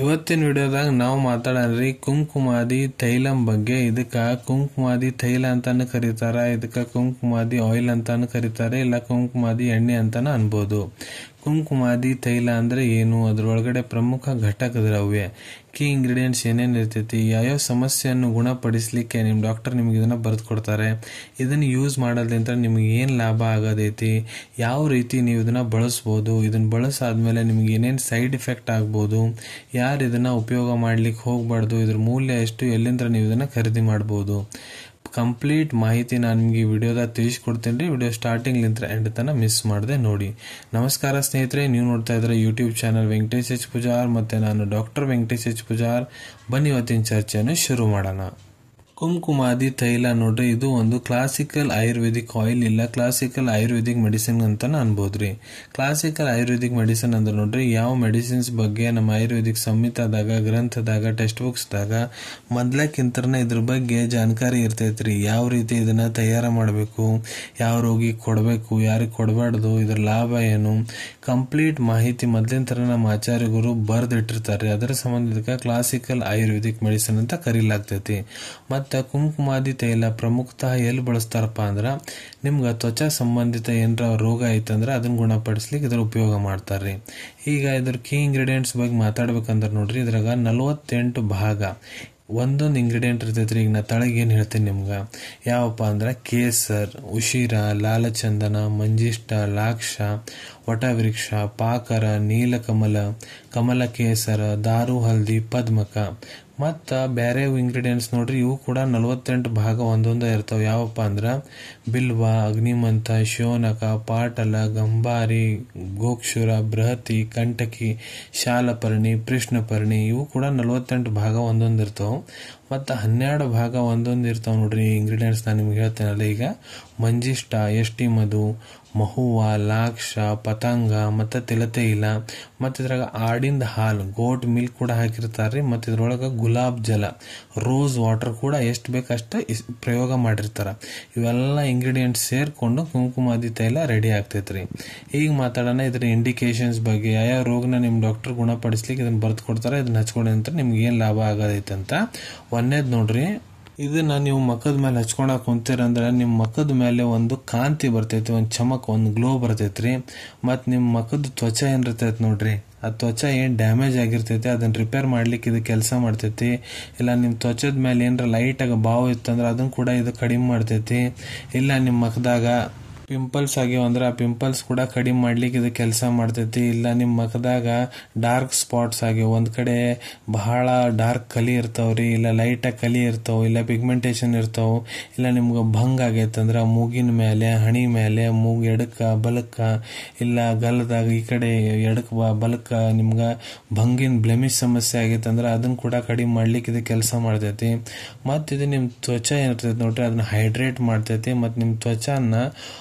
ಇವತ್ತಿನ ವಿಡಿಯೋದಾಗ ನಾವು ಮಾತಾಡೋಣ್ರಿ ಕುಂಕುಮಾದಿ ತೈಲಂ ಬಗ್ಗೆ. ಇದಕ್ಕ ಕುಂಕುಮಾದಿ ತೈಲ ಅಂತಾನು ಕರೀತಾರ, ಇದಕ್ಕ ಕುಂಕುಮಾದಿ ಆಯಿಲ್ ಅಂತಾನು ಕರೀತಾರೆ, ಇಲ್ಲ ಕುಂಕುಮಾದಿ ಎಣ್ಣೆ ಅಂತಾನು ಅನ್ಬೋದು. ಕುಂಕುಮಾದಿ ತೈಲ ಅಂದ್ರೆ ಏನು, ಅದ್ರೊಳಗಡೆ ಪ್ರಮುಖ ಘಟಕ ದ್ರವ್ಯ, ಕೀ ಇಂಗ್ರೀಡಿಯೆಂಟ್ಸ್ ಏನೇನು ಇರ್ತೈತಿ, ಯಾವ್ಯಾವ ಸಮಸ್ಯೆಯನ್ನು ಗುಣಪಡಿಸ್ಲಿಕ್ಕೆ ನಿಮ್ ಡಾಕ್ಟರ್ ನಿಮ್ಗೆ ಇದನ್ನ ಬರೆದು ಕೊಡ್ತಾರೆ, ಇದನ್ನ ಯೂಸ್ ಮಾಡೋದ್ರಿಂದ ನಿಮ್ಗೆ ಏನ್ ಲಾಭ ಆಗೋದೈತಿ, ಯಾವ ರೀತಿ ನೀವು ಇದನ್ನ ಬಳಸ್ಬೋದು, ಇದನ್ನ ಬಳಸಾದ್ಮೇಲೆ ನಿಮ್ಗೆ ಏನೇನು ಸೈಡ್ ಎಫೆಕ್ಟ್ ಆಗ್ಬೋದು, ಯಾರು ಇದನ್ನ ಉಪಯೋಗ ಮಾಡ್ಲಿಕ್ಕೆ ಹೋಗ್ಬಾರ್ದು, ಇದ್ರ ಮೂಲ್ಯ ಎಷ್ಟು, ಎಲ್ಲಿಂದ ನೀವು ಇದನ್ನ ಖರೀದಿ ಮಾಡ್ಬೋದು, ಕಂಪ್ಲೀಟ್ ಮಾಹಿತಿ ನಾನು ನಿಮ್ಗೆ ಈ ವಿಡಿಯೋದಾಗ ತಿಳಿಸ್ಕೊಡ್ತೀನಿ ರೀ. ವಿಡಿಯೋ ಸ್ಟಾರ್ಟಿಂಗ್ ಲಿಂತ್ರ ಎಂಡ್ ತನಕ ಮಿಸ್ ಮಾಡದೆ ನೋಡಿ. ನಮಸ್ಕಾರ ಸ್ನೇಹಿತರೆ, ನೀವು ನೋಡ್ತಾ ಇದ್ರೆ YouTube channel Venkatesh H Pujar, ಮತ್ತೆ ನಾನು ಡಾಕ್ಟರ್ ವೆಂಕಟೇಶ್ ಎಚ್ ಪೂಜಾರ್. ಬನ್ನಿ ಇವತ್ತಿನ ಚರ್ಚೆಯನ್ನು ಶುರು ಮಾಡೋಣ. ಕುಂಕುಮಾದಿ ತೈಲ ನೋಡ್ರಿ, ಇದು ಒಂದು ಕ್ಲಾಸಿಕಲ್ ಆಯುರ್ವೇದಿಕ್ ಆಯಿಲ್, ಇಲ್ಲ ಕ್ಲಾಸಿಕಲ್ ಆಯುರ್ವೇದಿಕ್ ಮೆಡಿಸಿನ್ ಅಂತಾನೆ ಅನ್ಬೋದ್ರಿ. ಕ್ಲಾಸಿಕಲ್ ಆಯುರ್ವೇದಿಕ್ ಮೆಡಿಸಿನ್ ಅಂದ್ರೆ ನೋಡ್ರಿ, ಯಾವ ಮೆಡಿಸಿನ್ಸ್ ಬಗ್ಗೆ ನಮ್ಮ ಆಯುರ್ವೇದಿಕ್ ಸಂಹಿತಾದಾಗ, ಗ್ರಂಥದಾಗ, ಟೆಕ್ಸ್ಟ್ ಬುಕ್ಸ್ ದಾಗ ಮೊದ್ಲಕ್ಕಿಂತನೇ ಇದ್ರ ಬಗ್ಗೆ ಜಾಣಕಾರಿ ಇರ್ತೈತ್ರಿ. ಯಾವ ರೀತಿ ಇದನ್ನ ತಯಾರ ಮಾಡಬೇಕು, ಯಾವ ರೋಗಿಗೆ ಕೊಡಬೇಕು, ಯಾರಿಗೆ ಕೊಡಬಾರ್ದು, ಇದ್ರ ಲಾಭ ಏನು, ಕಂಪ್ಲೀಟ್ ಮಾಹಿತಿ ಮೊದ್ಲಿನ ತರ ನಮ್ಮ ಆಚಾರ್ಯರು ಬರ್ದಿಟ್ಟಿರ್ತಾರೆ. ಅದರ ಸಂಬಂಧ ಇದಕ್ಕೆ ಕ್ಲಾಸಿಕಲ್ ಆಯುರ್ವೇದಿಕ್ ಮೆಡಿಸಿನ್ ಅಂತ ಕರೀಲಾಗ್ತೈತಿ. ಮತ್ತ ಕುಂಕುಮಾದಿ ತೈಲ ಪ್ರಮುಖತಃ ಎಲ್ಲಿ ಬಳಸ್ತಾರಪ್ಪ ಅಂದ್ರ, ನಿಮ್ಗ ತ್ವಚಾ ಸಂಬಂಧಿತ ಏನಾರ ರೋಗ ಐತಂದ್ರ ಅದನ್ನ ಗುಣಪಡಿಸ್ಲಿಕ್ಕೆ ಇದ್ರ ಉಪಯೋಗ ಮಾಡ್ತಾರ್ರಿ. ಈಗ ಇದ್ರ ಕೀ ಇಂಗ್ರೀಡಿಯೆಂಟ್ಸ್ ಬಗ್ಗೆ ಮಾತಾಡ್ಬೇಕಂದ್ರ ನೋಡ್ರಿ, ಇದ್ರಾಗ 48 ಭಾಗ ಒಂದೊಂದು ಇಂಗ್ರೀಡಿಯೆಂಟ್ ಇರ್ತೈತ್ರಿ. ಈಗ ನಾ ತಳಗ ಏನ್ ಹೇಳ್ತೀನಿ ನಿಮ್ಗ, ಯಾವಪ್ಪ ಅಂದ್ರ ಕೇಸರ್, ಉಶಿರ, ಲಾಲಚಂದನ, ಮಂಜಿಷ್ಟ, ಲಾಕ್ಷ, ವಟವೃಕ್ಷ, ಪಾಕರ, ನೀಲಕಮಲ, ಕಮಲ ಕೇಸರ, ದಾರು ಹಲ್ದಿ, ಪದ್ಮಕ, ಮತ್ತ ಬ್ಯಾರೆ ಇಂಗ್ರೀಡಿಯೆಂಟ್ಸ್ ನೋಡ್ರಿ, ಇವು ಕೂಡ 48 ಭಾಗ ಒಂದೊಂದ ಇರ್ತಾವ. ಯಾವಪ್ಪ ಅಂದ್ರ ಬಿಲ್ವ, ಅಗ್ನಿಮಂತ, ಶೋನಕ, ಪಾಟಲ, ಗಂಬಾರಿ, ಗೋಕ್ಷುರ, ಬೃಹತಿ, ಕಂಟಕಿ, ಶಾಲಪರ್ಣಿ, ಕೃಷ್ಣಪರ್ಣಿ, ಇವು ಕೂಡ 48 ಭಾಗ ಒಂದೊಂದು ಇರ್ತಾವ. ಮತ್ತ 12 ಭಾಗ ಒಂದೊಂದು ಇರ್ತಾವ ನೋಡ್ರಿ ಇಂಗ್ರೀಡಿಯೆಂಟ್ಸ್. ನಾನು ನಿಮ್ಗೆ ಹೇಳ್ತೇನಲ್ಲ, ಈಗ ಮಂಜಿಷ್ಟ, ಎಷ್ಟಿ ಮಧು, ಮಹುವ, ಲಾಕ್ಷ, ಪತಂಗ, ಮತ್ತ ತಿಲತೈಲ, ಮತ್ತ ಇದ್ರಾಗ ಆಡಿಂದ ಹಾಲು, ಗೋಟ್ ಮಿಲ್ಕ್ ಕೂಡ ಹಾಕಿರ್ತಾರ್ರಿ. ಮತ್ತ ಇದ್ರೊಳಗ ಗುಲಾಬ್ ಜಲ, ರೋಸ್ ವಾಟರ್ ಕೂಡ ಎಷ್ಟು ಬೇಕಷ್ಟ ಪ್ರಯೋಗ ಮಾಡಿರ್ತಾರ. ಇವೆಲ್ಲ ಇಂಗ್ರೀಡಿಯೆಂಟ್ಸ್ ಸೇರ್ಕೊಂಡು ಕುಂಕುಮಾದಿ ತೈಲ ರೆಡಿ ಆಗ್ತೈತ್ರಿ. ಈಗ ಮಾತಾಡೋಣ ಇದ್ರ ಇಂಡಿಕೇಶನ್ಸ್ ಬಗ್ಗೆ. ಯಾವ ರೋಗನ ನಿಮ್ ಡಾಕ್ಟರ್ ಗುಣಪಡಿಸ್ಲಿಕ್ಕೆ ಇದನ್ನ ಬರ್ದು ಕೊಡ್ತಾರ, ಇದನ್ನ ಹಚ್ಕೊಂಡ್ರೆ ಅಂತ ನಿಮ್ಗೆ ಏನ್ ಲಾಭ ಆಗೋದೈತೆ ಅಂತ. ಒಂದೇದ್ ನೋಡ್ರಿ, ಇದನ್ನ ನೀವು ಮಖದ ಮೇಲೆ ಹಚ್ಕೊಂಡಾಗ ಕುಂತೀರಂದ್ರೆ ನಿಮ್ ಮಖದ ಮೇಲೆ ಒಂದು ಕಾಂತಿ ಬರ್ತೈತಿ, ಒಂದು ಚಮಕ್, ಒಂದು ಗ್ಲೋ ಬರ್ತೈತ್ರಿ. ಮತ್ ನಿಮ್ ಮಖದ ತ್ವಚಾ ಏನಿರ್ತೈತಿ ನೋಡ್ರಿ, ಆ ತ್ವಚಾ ಏನ್ ಡ್ಯಾಮೇಜ್ ಆಗಿರ್ತೈತಿ ಅದನ್ನ ರಿಪೇರ್ ಮಾಡ್ಲಿಕ್ಕೆ ಇದು ಕೆಲಸ ಮಾಡ್ತೈತಿ. ಇಲ್ಲ ನಿಮ್ ತ್ವಚದ ಮೇಲೆ ಏನಾರ ಲೈಟ್ ಆಗ ಬಾವು ಇತ್ತಂದ್ರ ಅದನ್ನ ಕೂಡ ಇದು ಕಡಿಮೆ ಮಾಡ್ತೈತಿ. ಇಲ್ಲ ನಿಮ್ ಮಖದಾಗ ಪಿಂಪಲ್ಸ್ ಆಗ್ಯಾವ ಅಂದ್ರೆ ಆ ಪಿಂಪಲ್ಸ್ ಕೂಡ ಕಡಿಮೆ ಮಾಡ್ಲಿಕ್ಕೆ ಇದು ಕೆಲಸ ಮಾಡ್ತೈತಿ. ಇಲ್ಲ ನಿಮ್ ಮಖದಾಗ ಡಾರ್ಕ್ ಸ್ಪಾಟ್ಸ್ ಆಗ್ಯಾವ, ಒಂದ್ ಕಡೆ ಬಹಳ ಡಾರ್ಕ್ ಕಲಿ ಇರ್ತಾವ್ರಿ, ಇಲ್ಲ ಲೈಟ್ ಆಗಿ ಕಲಿ ಇರ್ತಾವ, ಇಲ್ಲ ಪಿಗ್ಮೆಂಟೇಶನ್ ಇರ್ತಾವ, ಇಲ್ಲ ನಿಮ್ಗ ಭಂಗ್ ಆಗೈತಂದ್ರ ಮೂಗಿನ ಮೇಲೆ, ಹಣಿ ಮೇಲೆ, ಮೂಗ್ ಎಡಕ್ಕ ಬಲಕ್ಕ, ಇಲ್ಲ ಗಲದಾಗ ಈ ಕಡೆ ಎಡಕ್ ಬಲಕ್ಕ ನಿಮ್ಗ ಭಂಗಿನ ಬ್ಲೆಮಿಶ್ ಸಮಸ್ಯೆ ಆಗೈತಂದ್ರ ಅದನ್ನ ಕೂಡ ಕಡಿಮೆ ಮಾಡ್ಲಿಕ್ಕೆ ಇದು ಕೆಲಸ ಮಾಡ್ತೈತಿ. ಮತ್ ಇದು ನಿಮ್ ತ್ವಚಾ ಏನಿರ್ತೈತಿ ನೋಡ್ರಿ, ಅದನ್ನ ಹೈಡ್ರೇಟ್ ಮಾಡ್ತೈತಿ. ಮತ್ ನಿಮ್ ತ್ವಚಾನ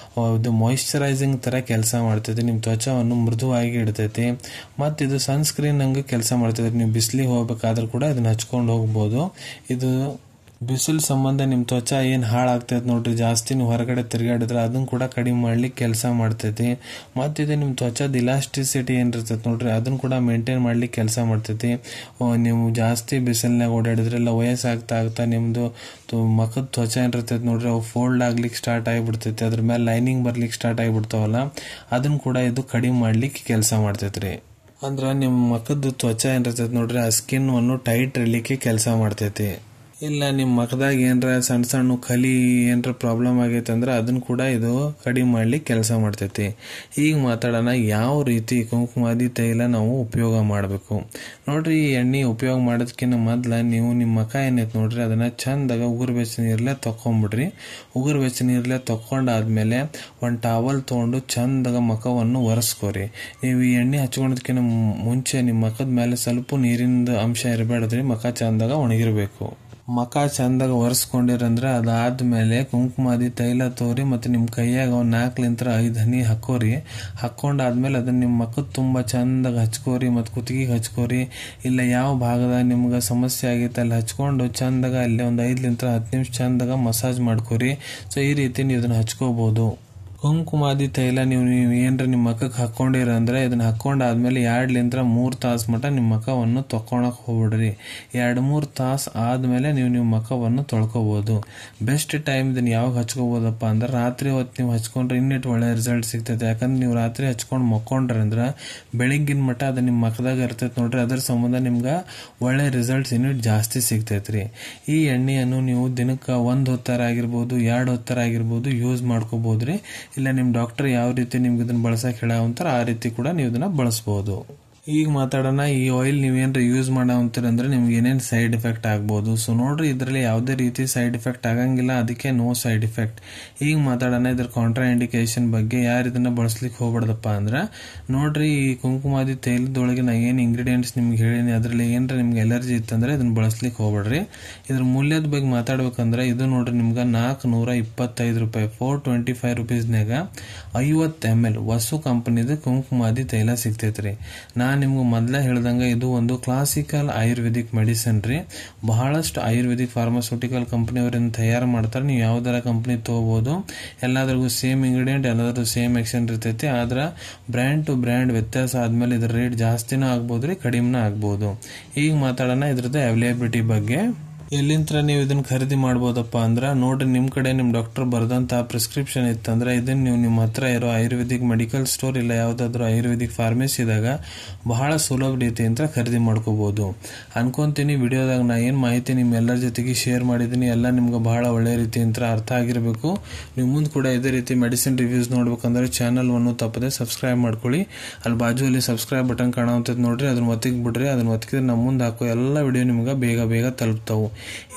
ಇದು ಮಾಯಿಶ್ಚರೈಸಿಂಗ್ ತರ ಕೆಲಸ ಮಾಡ್ತೈತಿ, ನಿಮ್ ತ್ವಚವನ್ನು ಮೃದುವಾಗಿ ಇಡ್ತೈತಿ. ಮತ್ ಇದು ಸನ್ಸ್ಕ್ರೀನ್ ಹಂಗ ಕೆಲಸ ಮಾಡ್ತೈತಿ. ನೀವು ಬಿಸಿಲಿಗೆ ಹೋಗ್ಬೇಕಾದ್ರೂ ಕೂಡ ಇದನ್ನ ಹಚ್ಕೊಂಡು ಹೋಗ್ಬೋದು. ಇದು ಬಿಸಿಲು ಸಂಬಂಧ ನಿಮ್ ತ್ವಚಾ ಏನ್ ಹಾಳಾಗ್ತೈತಿ ನೋಡ್ರಿ, ಜಾಸ್ತಿ ನೀವು ಹೊರಗಡೆ ತಿರ್ಗಾಡಿದ್ರೆ ಅದನ್ನ ಕೂಡ ಕಡಿಮೆ ಮಾಡ್ಲಿಕ್ಕೆ ಕೆಲಸ ಮಾಡ್ತೈತಿ. ಮತ್ ಇದು ನಿಮ್ ತ್ವಚಾದ ಇಲಾಸ್ಟಿಸಿಟಿ ಏನಿರ್ತೈತಿ ನೋಡ್ರಿ, ಅದನ್ನ ಕೂಡ ಮೇಂಟೈನ್ ಮಾಡ್ಲಿಕ್ಕೆ ಕೆಲಸ ಮಾಡ್ತೈತಿ. ನೀವು ಜಾಸ್ತಿ ಬಿಸಿಲ್ನಾಗ ಓಡಾಡಿದ್ರೆ, ಇಲ್ಲ ವಯಸ್ಸಾಗ್ತಾ ಆಗ್ತಾ ನಿಮ್ದು ಮಖದ ತ್ವಚಾ ಏನಿರ್ತೈತಿ ನೋಡ್ರಿ, ಅವು ಫೋಲ್ಡ್ ಆಗ್ಲಿಕ್ಕೆ ಸ್ಟಾರ್ಟ್ ಆಗಿಬಿಡ್ತೈತಿ, ಅದ್ರ ಮೇಲೆ ಲೈನಿಂಗ್ ಬರ್ಲಿಕ್ಕೆ ಸ್ಟಾರ್ಟ್ ಆಗಿಬಿಡ್ತಾವಲ್ಲ, ಅದನ್ನ ಕೂಡ ಇದು ಕಡಿಮೆ ಮಾಡ್ಲಿಕ್ಕೆ ಕೆಲಸ ಮಾಡ್ತೈತ್ರಿ. ಅಂದ್ರ ನಿಮ್ ಮಖದ ತ್ವಚಾ ಏನಿರ್ತೈತಿ ನೋಡ್ರಿ, ಆ ಸ್ಕಿನ್ ಅನ್ನು ಟೈಟ್ ಇರ್ಲಿಕ್ಕೆ ಕೆಲಸ ಮಾಡ್ತೈತಿ. ಇಲ್ಲ ನಿಮ್ ಮಖದಾಗ ಏನ್ರ ಸಣ್ಣ ಸಣ್ಣ ಕಲಿ ಏನ್ರ ಪ್ರಾಬ್ಲಮ್ ಆಗೈತೆ ಅಂದ್ರೆ ಅದನ್ನ ಕೂಡ ಇದು ಕಡಿಮೆ ಮಾಡ್ಲಿಕ್ಕೆ ಕೆಲಸ ಮಾಡ್ತೈತಿ. ಈಗ ಮಾತಾಡೋಣ ಯಾವ ರೀತಿ ಕುಂಕುಮಾದಿ ತೈಲ ನಾವು ಉಪಯೋಗ ಮಾಡಬೇಕು. ನೋಡ್ರಿ, ಈ ಎಣ್ಣೆ ಉಪಯೋಗ ಮಾಡೋದಕ್ಕಿಂತ ಮೊದ್ಲ ನೀವು ನಿಮ್ ಮಖ ಏನೈತಿ ನೋಡ್ರಿ, ಅದನ್ನ ಚಂದಾಗ ಉಗುರು ಬೆಚ್ಚ ನೀರ್ಲೆ ತಕೊಂಡ್ಬಿಡ್ರಿ. ಉಗುರು ಬೆಚ್ಚ ನೀರ್ಲೆ ತಕೊಂಡಾದ್ಮೇಲೆ ಒಂದ್ ಟಾವಲ್ ತಗೊಂಡು ಚಂದಾಗ ಮಖವನ್ನು ಒರೆಸ್ಕೋರಿ. ನೀವು ಈ ಎಣ್ಣೆ ಹಚ್ಕೊಳೋದಕ್ಕಿಂತ ಮುಂಚೆ ನಿಮ್ ಮಖದ ಮೇಲೆ ಸ್ವಲ್ಪ ನೀರಿನ ಅಂಶ ಇರಬೇಡ್ರಿ, ಮಖ ಚಂದಾಗ ಒಣಗಿರ್ಬೇಕು. ಮಖ ಚಂದಾಗ ಒರೆಸ್ಕೊಂಡಿರಂದ್ರ ಅದಾದ್ಮೇಲೆ ಕುಂಕುಮಾದಿ ತೈಲ ತೋರಿ ಮತ್ತೆ ನಿಮ್ ಕೈಯಾಗ 4-5 ಹನಿ ಹಾಕೋರಿ. ಹಾಕೊಂಡಾದ್ಮೇಲೆ ಅದನ್ನ ನಿಮ್ ಮಖದ ತುಂಬಾ ಚಂದಾಗ ಹಚ್ಕೋರಿ, ಮತ್ ಕುತ್ತಿಗೆ ಹಚ್ಕೋರಿ. ಇಲ್ಲ ಯಾವ ಭಾಗದಾಗ ನಿಮ್ಗ ಸಮಸ್ಯೆ ಆಗೈತೆ ಅಲ್ಲಿ ಹಚ್ಕೊಂಡು ಚಂದಾಗ ಅಲ್ಲಿ 5-10 ನಿಮಿಷ ಚಂದಾಗ ಮಸಾಜ್ ಮಾಡ್ಕೋರಿ. ಸೊ ಈ ರೀತಿ ನೀವು ಇದನ್ನ ಹಚ್ಕೋಬಹುದು. ಕುಂಕುಮಾದಿ ತೈಲ ನೀವು ಏನ್ರ ನಿಮ್ಮ ಮಖಕ್ಕೆ ಹಾಕೊಂಡಿರಂದ್ರೆ ಇದನ್ನ ಹಾಕೊಂಡಾದ್ಮೇಲೆ 2-3 ತಾಸು ಮಟ್ಟ ನಿಮ್ಮ ಮಖವನ್ನು ತೊಕೊಳಕ್ ಹೋಗ್ಬಿಡ್ರಿ. 2-3 ತಾಸು ಆದ್ಮೇಲೆ ನೀವು ಮಖವನ್ನು ತೊಳ್ಕೊಬಹುದು. ಬೆಸ್ಟ್ ಟೈಮ್ ಇದನ್ನ ಯಾವಾಗ ಹಚ್ಕೋಬಹುದಪ್ಪ ಅಂದ್ರೆ ರಾತ್ರಿ ಹೊತ್ತು ನೀವು ಹಚ್ಕೊಂಡ್ರೆ ಇನ್ನಿಟ್ಟು ಒಳ್ಳೆ ರಿಸಲ್ಟ್ ಸಿಗ್ತೈತೆ. ಯಾಕಂದ್ರೆ ನೀವು ರಾತ್ರಿ ಹಚ್ಕೊಂಡು ಮಕ್ಕೊಂಡ್ರಿ ಅಂದ್ರ ಬೆಳಿಗ್ಗಿನ ಮಟ್ಟ ಅದು ನಿಮ್ಮ ಮಖದಾಗ ಇರ್ತೈತೆ ನೋಡ್ರಿ. ಅದ್ರ ಸಂಬಂಧ ನಿಮ್ಗೆ ಒಳ್ಳೆ ರಿಸಲ್ಟ್ಸ್ ಇನ್ನಿಟ್ಟು ಜಾಸ್ತಿ ಸಿಗ್ತೈತ್ರಿ. ಈ ಎಣ್ಣೆಯನ್ನು ನೀವು ದಿನಕ್ಕೆ 1 ಹೊತ್ತರ ಆಗಿರ್ಬೋದು, 2 ಹೊತ್ತರ ಆಗಿರ್ಬೋದು ಯೂಸ್ ಮಾಡ್ಕೋಬಹುದ್ರಿ. ಇಲ್ಲ ನಿಮ್ ಡಾಕ್ಟರ್ ಯಾವ ರೀತಿ ನಿಮ್ಗೆ ಇದನ್ನ ಬಳಸಕ್ ಹೇಳಾವಂತಾರ ಆ ರೀತಿ ಕೂಡ ನೀವು ಇದನ್ನ ಬಳಸಬಹುದು. ಈಗ ಮಾತಾಡೋಣ, ಈ ಆಯಿಲ್ ನೀವೇನ್ರ ಯೂಸ್ ಮಾಡಂತೀರಂದ್ರೆ ನಿಮ್ಗೆ ಏನೇನು ಸೈಡ್ ಎಫೆಕ್ಟ್ ಆಗ್ಬೋದು. ಸೊ ನೋಡ್ರಿ, ಇದರಲ್ಲಿ ಯಾವುದೇ ರೀತಿ ಸೈಡ್ ಎಫೆಕ್ಟ್ ಆಗಂಗಿಲ್ಲ, ಅದಕ್ಕೆ ನೋ ಸೈಡ್ ಎಫೆಕ್ಟ್. ಈಗ ಮಾತಾಡೋಣ ಇದ್ರ ಕಾಂಟ್ರಾ ಇಂಡಿಕೇಶನ್ ಬಗ್ಗೆ. ಯಾರು ಇದನ್ನ ಬಳಸ್ಲಿಕ್ಕೆ ಹೋಗ್ಬಾರ್ದಪ್ಪ ಅಂದ್ರೆ ನೋಡ್ರಿ, ಈ ಕುಂಕುಮಾದಿ ತೈಲದೊಳಗೆ ನಾ ಏನು ಇಂಗ್ರೀಡಿಯೆಂಟ್ಸ್ ನಿಮ್ಗೆ ಹೇಳಿನಿ ಅದರಲ್ಲಿ ಏನ್ರ ನಿಮ್ಗೆ ಎಲರ್ಜಿ ಇತ್ತಂದ್ರೆ ಇದನ್ನ ಬಳಸ್ಲಿಕ್ಕೆ ಹೋಗ್ಬೇಡ್ರಿ. ಇದ್ರ ಮೂಲ್ಯದ ಬಗ್ಗೆ ಮಾತಾಡ್ಬೇಕಂದ್ರೆ ಇದು ನೋಡ್ರಿ ನಿಮ್ಗೆ 425 ರೂಪಾಯಿ, 425 ರುಪೀಸ್ನಾಗ 50 ml ವಸು ಕಂಪನಿದ ಕುಂಕುಮಾದಿ ತೈಲ ಸಿಗ್ತೈತ್ರಿ. ನಿಮ್ಗೆ ಮೊದಲೇ ಹೇಳ್ದಂಗ ಇದು ಒಂದು ಕ್ಲಾಸಿಕಲ್ ಆಯುರ್ವೇದಿಕ್ ಮೆಡಿಸಿನ್ ರೀ. ಬಹಳಷ್ಟು ಆಯುರ್ವೇದಿಕ್ ಫಾರ್ಮಾಸ್ಯೂಟಿಕಲ್ ಕಂಪನಿಯವರಿಂದ ತಯಾರು ಮಾಡ್ತಾರೆ. ನೀವು ಯಾವ್ದಾರ ಕಂಪನಿ ತಗೋಬಹುದು. ಎಲ್ಲಾದ್ರಿಗೂ ಸೇಮ್ ಇಂಗ್ರೀಡಿಯೆಂಟ್, ಎಲ್ಲಾದ್ರೂ ಸೇಮ್ ಆಕ್ಷನ್ ಇರ್ತೈತಿ. ಆದ್ರೆ ಬ್ರ್ಯಾಂಡ್ ಟು ಬ್ರ್ಯಾಂಡ್ ವ್ಯತ್ಯಾಸ ಆದ್ಮೇಲೆ ಇದ್ರ ರೇಟ್ ಜಾಸ್ತಿನೂ ಆಗ್ಬೋದ್ರಿ, ಕಡಿಮೆನೂ ಆಗ್ಬೋದು. ಈಗ ಮಾತಾಡೋಣ ಇದ್ರದ್ದು ಅವೈಲೇಬಿಲಿಟಿ ಬಗ್ಗೆ. ಎಲ್ಲಿಂತ್ರ ನೀವು ಇದನ್ನ ಖರೀದಿ ಮಾಡ್ಬೋದಪ್ಪ ಅಂದ್ರೆ ನೋಡ್ರಿ, ನಿಮ್ ಕಡೆ ನಿಮ್ ಡಾಕ್ಟರ್ ಬರೆದಂತ ಪ್ರಿಸ್ಕ್ರಿಪ್ಷನ್ ಇತ್ತಂದ್ರೆ ಇದನ್ನ ನೀವು ನಿಮ್ಮ ಹತ್ರ ಇರೋ ಆಯುರ್ವೇದಿಕ್ ಮೆಡಿಕಲ್ ಸ್ಟೋರ್ ಇಲ್ಲ ಯಾವ್ದಾದ್ರು ಆಯುರ್ವೇದಿಕ್ ಫಾರ್ಮಸಿದಾಗ ಬಹಳ ಸುಲಭ ರೀತಿಯಿಂದ ಖರೀದಿ ಮಾಡ್ಕೋಬಹುದು ಅನ್ಕೊಂತೀನಿ. ವಿಡಿಯೋದಾಗ ನಾ ಏನ್ ಮಾಹಿತಿ ನಿಮ್ಮೆಲ್ಲರ ಜೊತೆಗೆ ಶೇರ್ ಮಾಡಿದೀನಿ ಎಲ್ಲ ನಿಮ್ಗೆ ಬಹಳ ಒಳ್ಳೆ ರೀತಿಯಿಂದ ಅರ್ಥ ಆಗಿರ್ಬೇಕು. ನೀವು ಮುಂದೆ ಕೂಡ ಇದೇ ರೀತಿ ಮೆಡಿಸಿನ್ ರಿವ್ಯೂಸ್ ನೋಡ್ಬೇಕಂದ್ರೆ ಚಾನಲ್ ಅನ್ನು ತಪ್ಪದೆ ಸಬ್ಸ್ಕ್ರೈಬ್ ಮಾಡ್ಕೊಳ್ಳಿ. ಅಲ್ಲಿ ಬಾಜುವಲ್ಲಿ ಸಬ್ಸ್ಕ್ರೈಬ್ ಬಟನ್ ಕಾಣುವಂಥದ್ದು ನೋಡ್ರಿ, ಅದನ್ನ ಒತ್ತಿಗೆ ಬಿಡ್ರಿ. ಅದನ್ನ ಒತ್ತಿದ್ರೆ ನಮ್ಮ ಮುಂದೆ ಹಾಕೋ ಎಲ್ಲ ವಿಡಿಯೋ ನಿಮ್ಗೆ ಬೇಗ ತಲುಪ್ತಾವು.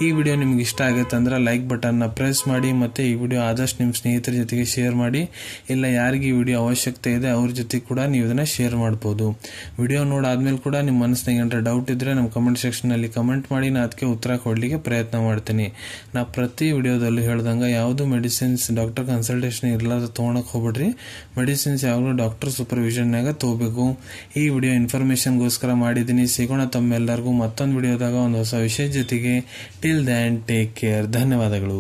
ಈ ವಿಡಿಯೋ ನಿಮ್ಗೆ ಇಷ್ಟ ಆಗೈತೆ ಅಂದ್ರೆ ಲೈಕ್ ಬಟನ್ ನ ಪ್ರೆಸ್ ಮಾಡಿ, ಮತ್ತೆ ಈ ವಿಡಿಯೋ ಆದಷ್ಟು ನಿಮ್ಮ ಸ್ನೇಹಿತರ ಜೊತೆಗೆ ಶೇರ್ ಮಾಡಿ. ಇಲ್ಲ ಯಾರಿಗೆ ಈ ವಿಡಿಯೋ ಅವಶ್ಯಕತೆ ಇದೆ ಅವ್ರ ಜೊತೆ ಕೂಡ ನೀವು ಇದನ್ನ ಶೇರ್ ಮಾಡಬಹುದು. ವಿಡಿಯೋ ನೋಡಾದ್ಮೇಲೆ ಕೂಡ ನಿಮ್ಮ ಮನಸ್ಸಿನಾಗ ಏನಾರ ಡೌಟ್ ಇದ್ರೆ ನಮ್ಮ ಕಮೆಂಟ್ ಸೆಕ್ಷನ್ ನಲ್ಲಿ ಕಮೆಂಟ್ ಮಾಡಿ, ನಾ ಅದಕ್ಕೆ ಉತ್ತರ ಕೊಡ್ಲಿಕ್ಕೆ ಪ್ರಯತ್ನ ಮಾಡ್ತೀನಿ. ನಾ ಪ್ರತಿ ವಿಡಿಯೋದಲ್ಲೂ ಹೇಳ್ದಂಗ ಯಾವ್ದು ಮೆಡಿಸಿನ್ಸ್ ಡಾಕ್ಟರ್ ಕನ್ಸಲ್ಟೇಷನ್ ಇರ್ಲಾರ್ದ ತಗೊಳಕ್ ಹೋಗ್ಬಿಡ್ರಿ. ಮೆಡಿಸಿನ್ಸ್ ಯಾವಾಗಲೂ ಡಾಕ್ಟರ್ ಸೂಪರ್ವಿಷನ್ ನಾಗ ತಗೋಬೇಕು. ಈ ವಿಡಿಯೋ ಇನ್ಫಾರ್ಮೇಶನ್ಗೋಸ್ಕರ ಮಾಡಿದೀನಿ. ಸಿಗೋಣ ತಮ್ಮೆಲ್ಲರಿಗೂ ಮತ್ತೊಂದು ವಿಡಿಯೋದಾಗ ಒಂದು ಹೊಸ ವಿಷಯ ಜೊತೆಗೆ. Till then take care. ಧನ್ಯವಾದಗಳು.